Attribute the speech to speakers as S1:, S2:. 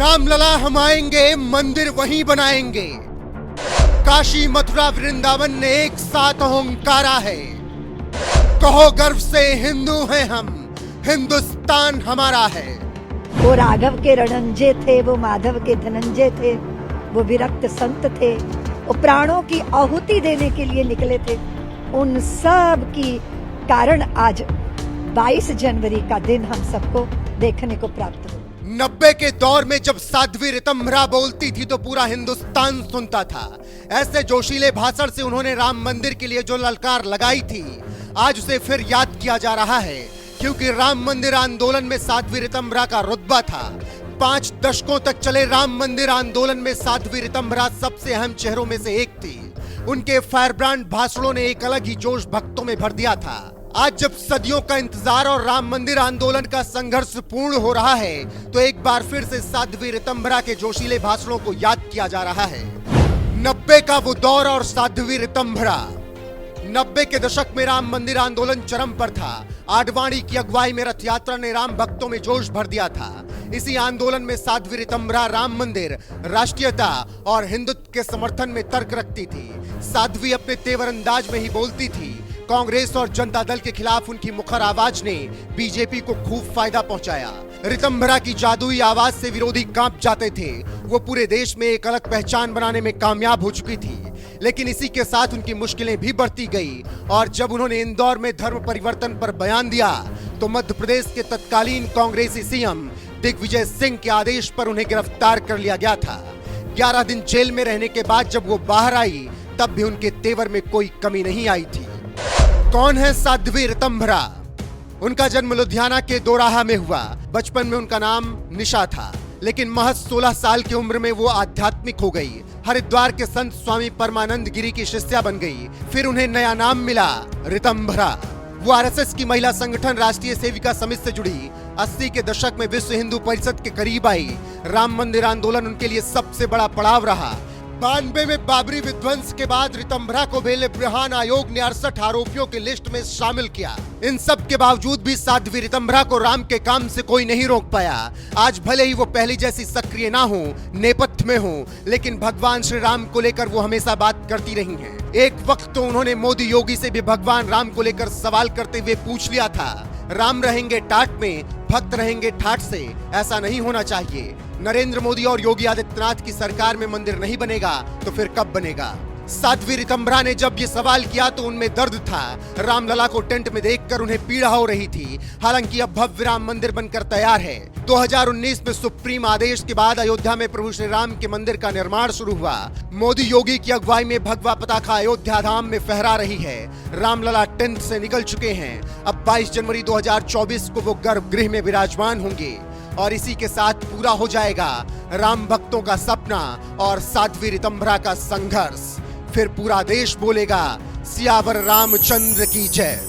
S1: रामलला हम आएंगे, मंदिर वहीं बनाएंगे। काशी मथुरा वृंदावन ने एक साथ ओंकारा है। कहो गर्व से हिंदू हैं हम, हिंदुस्तान हमारा है।
S2: वो राघव के रणंजय थे, वो माधव के धनंजय थे, वो विरक्त संत थे, वो प्राणों की आहुति देने के लिए निकले थे। उन सब की कारण आज 22 जनवरी का दिन हम सबको देखने को प्राप्त हुआ।
S1: 90 के दौर में जब साध्वी ऋतंभरा बोलती थी तो पूरा हिंदुस्तान सुनता था। ऐसे जोशीले भाषण से उन्होंने राम मंदिर के लिए जो ललकार लगाई थी, आज उसे फिर याद किया जा रहा है, क्योंकि राम मंदिर आंदोलन में साध्वी ऋतंभरा का रुतबा था। 5 दशकों तक चले राम मंदिर आंदोलन में साध्वी ऋतंभरा सबसे अहम चेहरों में से एक थी। उनके फायरब्रांड भाषणों ने एक अलग ही जोश भक्तों में भर दिया था। आज जब सदियों का इंतजार और राम मंदिर आंदोलन का संघर्ष पूर्ण हो रहा है, तो एक बार फिर से साध्वी ऋतंभरा के जोशीले भाषणों को याद किया जा रहा है। 90 का वो दौर और साध्वी ऋतंभरा। 90 के दशक में राम मंदिर आंदोलन चरम पर था। आडवाणी की अगुवाई में रथ यात्रा ने राम भक्तों में जोश भर दिया था। इसी आंदोलन में साध्वी ऋतंभरा राम मंदिर, राष्ट्रीयता और हिंदुत्व के समर्थन में तर्क रखती थी। साध्वी अपने तेवर अंदाज में ही बोलती थी। कांग्रेस और जनता दल के खिलाफ उनकी मुखर आवाज ने बीजेपी को खूब फायदा पहुंचाया। ऋतंभरा की जादुई आवाज से विरोधी कांप जाते थे। वो पूरे देश में एक अलग पहचान बनाने में कामयाब हो चुकी थी। लेकिन इसी के साथ उनकी मुश्किलें भी बढ़ती गई और जब उन्होंने इंदौर में धर्म परिवर्तन पर बयान दिया, तो मध्य प्रदेश के तत्कालीन कांग्रेसी सीएम दिग्विजय सिंह के आदेश पर उन्हें गिरफ्तार कर लिया गया था। 11 दिन जेल में रहने के बाद जब वो बाहर आई, तब भी उनके तेवर में कोई कमी नहीं आई थी। कौन है साध्वी ऋतंभरा? उनका जन्म लुधियाना के दोराहा में हुआ। बचपन में उनका नाम निशा था, लेकिन महज 16 साल की उम्र में वो आध्यात्मिक हो गई। हरिद्वार के संत स्वामी परमानंद गिरी की शिष्या बन गई। फिर उन्हें नया नाम मिला, ऋतंभरा। वो आरएसएस की महिला संगठन राष्ट्रीय सेविका समिति से जुड़ी। 80 के दशक में विश्व हिंदू परिषद के करीब आई। राम मंदिर आंदोलन उनके लिए सबसे बड़ा पड़ाव रहा। 92 में बाबरी विध्वंस के बाद ऋतंभरा को बेले ब्रिहान आयोग ने 68 आरोपियों की लिस्ट में शामिल किया। इन सब के बावजूद भी साध्वी ऋतंभरा को राम के काम से कोई नहीं रोक पाया। आज भले ही वो पहली जैसी सक्रिय ना हो, नेपथ्य में हो, लेकिन भगवान श्री राम को लेकर वो हमेशा बात करती रही हैं। एक वक्त तो उन्होंने मोदी योगी से भी भगवान राम को लेकर सवाल करते हुए पूछ लिया था, राम रहेंगे टाट में, भक्त रहेंगे ठाट से। ऐसा नहीं होना चाहिए। नरेंद्र मोदी और योगी आदित्यनाथ की सरकार में मंदिर नहीं बनेगा तो फिर कब बनेगा? साध्वी ऋतंभरा ने जब ये सवाल किया तो उनमें दर्द था। रामलला को टेंट में देखकर उन्हें पीड़ा हो रही थी। हालांकि अब भव्य राम मंदिर बनकर तैयार है। 2019 में सुप्रीम आदेश के बाद अयोध्या में प्रभु श्री राम के मंदिर का निर्माण शुरू हुआ। मोदी योगी की अगुवाई में भगवा पताका अयोध्या धाम में फहरा रही है। रामलला टेंट से निकल चुके हैं। अब 22 जनवरी 2024 को वो गर्भगृह में विराजमान होंगे और इसी के साथ पूरा हो जाएगा राम भक्तों का सपना और साध्वी ऋतंभरा का संघर्ष। फिर पूरा देश बोलेगा, सियावर रामचंद्र की जय।